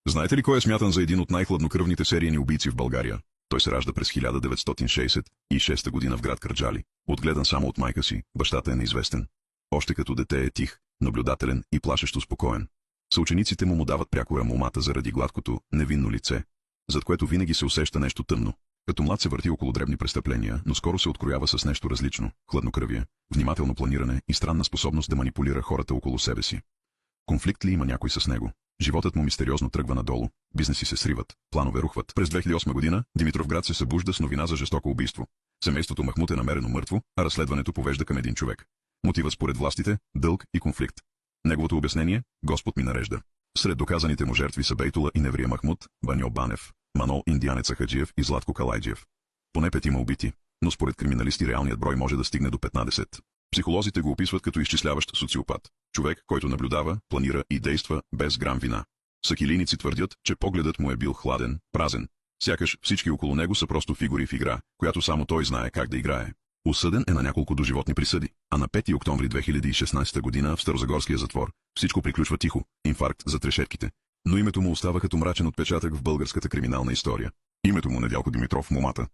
Знаете ли кой е смятан за един от най-хладнокръвните серийни убийци в България? Той се ражда през 1966 година в град Кърджали. Отгледан само от майка си, бащата е неизвестен. Още като дете е тих, наблюдателен и плашещо спокоен. Съучениците му дават прякора момата заради гладкото, невинно лице, зад което винаги се усеща нещо тъмно. Като млад се върти около дребни престъпления, но скоро се откроява с нещо различно – хладнокръвие, внимателно планиране и странна способност да манипулира хората около себе си. Конфликт ли има някой с него? Животът му мистериозно тръгва надолу, бизнеси се сриват, планове рухват. През 2008 година Димитровград се събужда с новина за жестоко убийство. Семейството Махмуд е намерено мъртво, а разследването повежда към един човек. Мотивът според властите – дълг и конфликт. Неговото обяснение – Господ ми нарежда. Сред доказаните му жертви са Бейтула и Неврия Махмуд, Баньо Банев, Манол Индианеца Хаджиев и Златко Калайджиев. Поне 5 има убити, но според криминалисти реалният брой може да стигне до 15. Психолозите го описват като изчисляващ социопат. Човек, който наблюдава, планира и действа без грам вина. Сакилийници твърдят, че погледът му е бил хладен, празен. Сякаш всички около него са просто фигури в игра, която само той знае как да играе. Осъден е на няколко доживотни присъди, а на 5 октомври 2016 година в Старозагорския затвор всичко приключва тихо, инфаркт зад решетките. Но името му остава като мрачен отпечатък в българската криминална история. Името му Недялко Димитров, момата,